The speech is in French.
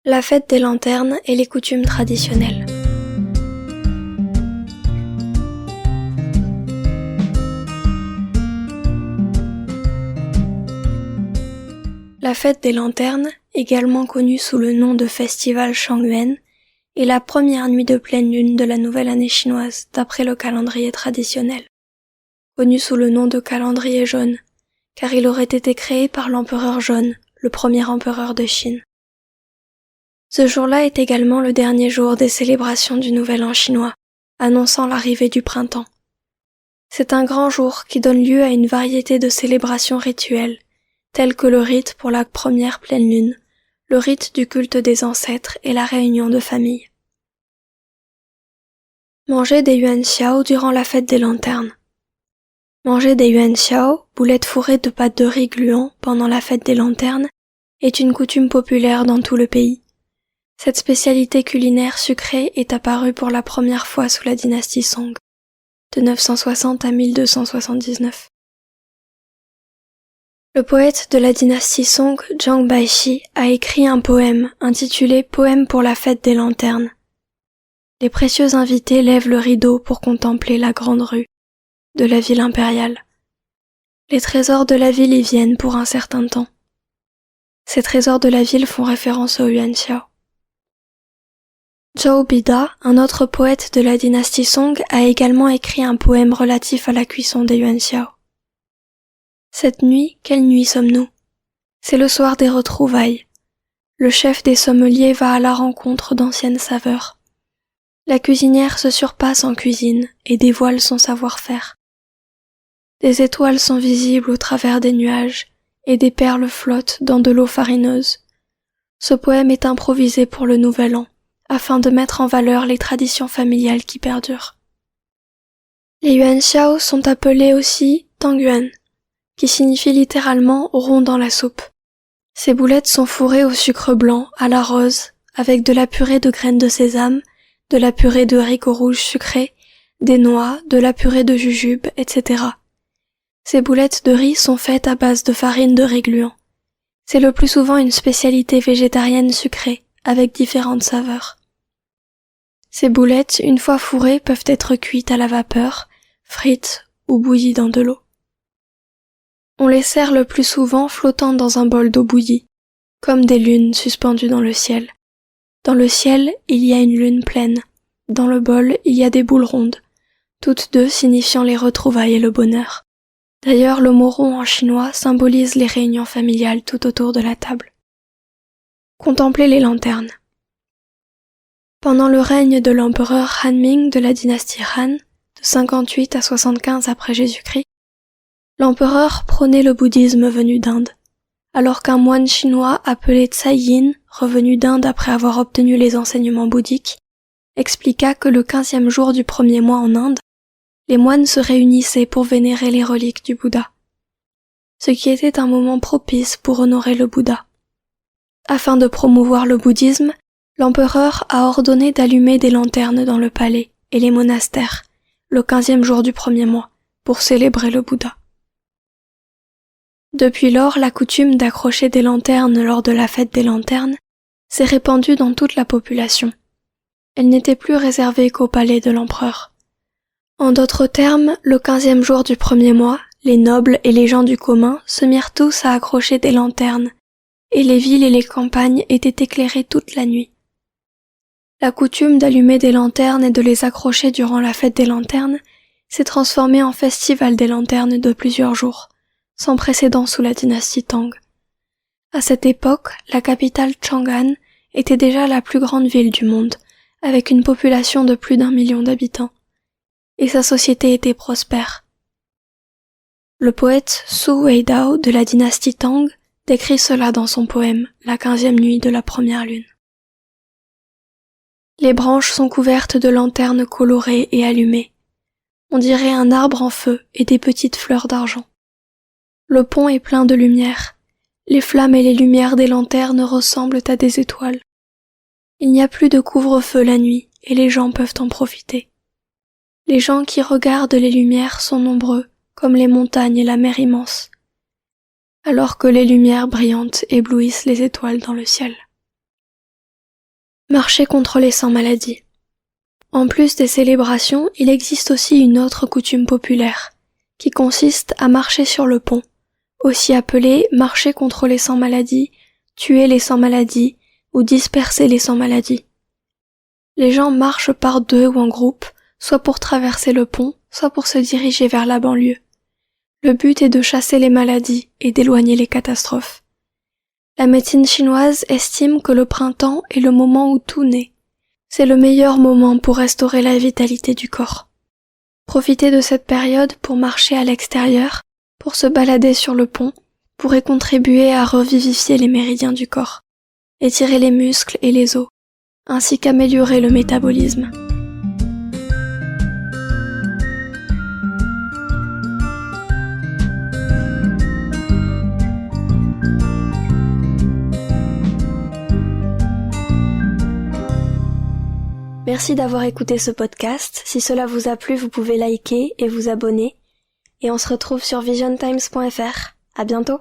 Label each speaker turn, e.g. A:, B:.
A: La fête des lanternes et les coutumes traditionnelles. La fête des lanternes, également connue sous le nom de festival Changyuan, est la première nuit de pleine lune de la nouvelle année chinoise d'après le calendrier traditionnel, connu sous le nom de calendrier jaune, car il aurait été créé par l'empereur Jaune, le premier empereur de Chine. Ce jour-là est également le dernier jour des célébrations du Nouvel An chinois, annonçant l'arrivée du printemps. C'est un grand jour qui donne lieu à une variété de célébrations rituelles, telles que le rite pour la première pleine lune, le rite du culte des ancêtres et la réunion de famille. Manger des yuanxiao durant la fête des lanternes. Manger des yuanxiao, boulettes fourrées de pâte de riz gluant pendant la fête des lanternes, est une coutume populaire dans tout le pays. Cette spécialité culinaire sucrée est apparue pour la première fois sous la dynastie Song, de 960 à 1279. Le poète de la dynastie Song, Zhang Baishi, a écrit un poème intitulé « Poème pour la fête des lanternes ». Les précieux invités lèvent le rideau pour contempler la grande rue de la ville impériale. Les trésors de la ville y viennent pour un certain temps. Ces trésors de la ville font référence au yuanxiao. Zhou Bida, un autre poète de la dynastie Song, a également écrit un poème relatif à la cuisson des yuanxiao. Cette nuit, quelle nuit sommes-nous? C'est le soir des retrouvailles. Le chef des sommeliers va à la rencontre d'anciennes saveurs. La cuisinière se surpasse en cuisine et dévoile son savoir-faire. Des étoiles sont visibles au travers des nuages et des perles flottent dans de l'eau farineuse. Ce poème est improvisé pour le Nouvel An, afin de mettre en valeur les traditions familiales qui perdurent. Les yuanxiao sont appelés aussi tangyuan, qui signifie littéralement rond dans la soupe. Ces boulettes sont fourrées au sucre blanc, à la rose, avec de la purée de graines de sésame, de la purée de haricots rouges sucrés, des noix, de la purée de jujube, etc. Ces boulettes de riz sont faites à base de farine de riz gluant. C'est le plus souvent une spécialité végétarienne sucrée, avec différentes saveurs. Ces boulettes, une fois fourrées, peuvent être cuites à la vapeur, frites ou bouillies dans de l'eau. On les sert le plus souvent flottant dans un bol d'eau bouillie, comme des lunes suspendues dans le ciel. Dans le ciel, il y a une lune pleine. Dans le bol, il y a des boules rondes, toutes deux signifiant les retrouvailles et le bonheur. D'ailleurs, le mot rond en chinois symbolise les réunions familiales tout autour de la table. Contemplez les lanternes. Pendant le règne de l'empereur Hanming de la dynastie Han, de 58 à 75 après Jésus-Christ, l'empereur prônait le bouddhisme venu d'Inde, alors qu'un moine chinois appelé Tsai Yin, revenu d'Inde après avoir obtenu les enseignements bouddhiques, expliqua que le 15e jour du premier mois en Inde, les moines se réunissaient pour vénérer les reliques du Bouddha, ce qui était un moment propice pour honorer le Bouddha. Afin de promouvoir le bouddhisme, l'empereur a ordonné d'allumer des lanternes dans le palais et les monastères, le 15e jour du premier mois, pour célébrer le Bouddha. Depuis lors, la coutume d'accrocher des lanternes lors de la fête des lanternes s'est répandue dans toute la population. Elle n'était plus réservée qu'au palais de l'empereur. En d'autres termes, le 15e jour du premier mois, les nobles et les gens du commun se mirent tous à accrocher des lanternes, et les villes et les campagnes étaient éclairées toute la nuit. La coutume d'allumer des lanternes et de les accrocher durant la fête des lanternes s'est transformée en festival des lanternes de plusieurs jours, sans précédent sous la dynastie Tang. À cette époque, la capitale Chang'an était déjà la plus grande ville du monde, avec une population de plus d'1 million d'habitants, et sa société était prospère. Le poète Su Weidao de la dynastie Tang décrit cela dans son poème « La 15e nuit de la première lune ». Les branches sont couvertes de lanternes colorées et allumées. On dirait un arbre en feu et des petites fleurs d'argent. Le pont est plein de lumière. Les flammes et les lumières des lanternes ressemblent à des étoiles. Il n'y a plus de couvre-feu la nuit et les gens peuvent en profiter. Les gens qui regardent les lumières sont nombreux, comme les montagnes et la mer immense, alors que les lumières brillantes éblouissent les étoiles dans le ciel. Marcher contre les 100 maladies. En plus des célébrations, il existe aussi une autre coutume populaire, qui consiste à marcher sur le pont, aussi appelé marcher contre les 100 maladies, tuer les 100 maladies ou disperser les 100 maladies. Les gens marchent par deux ou en groupe, soit pour traverser le pont, soit pour se diriger vers la banlieue. Le but est de chasser les maladies et d'éloigner les catastrophes. La médecine chinoise estime que le printemps est le moment où tout naît. C'est le meilleur moment pour restaurer la vitalité du corps. Profiter de cette période pour marcher à l'extérieur, pour se balader sur le pont, pourrait contribuer à revivifier les méridiens du corps, étirer les muscles et les os, ainsi qu'améliorer le métabolisme. Merci d'avoir écouté ce podcast. Si cela vous a plu, vous pouvez liker et vous abonner. Et on se retrouve sur visiontimes.fr. À bientôt!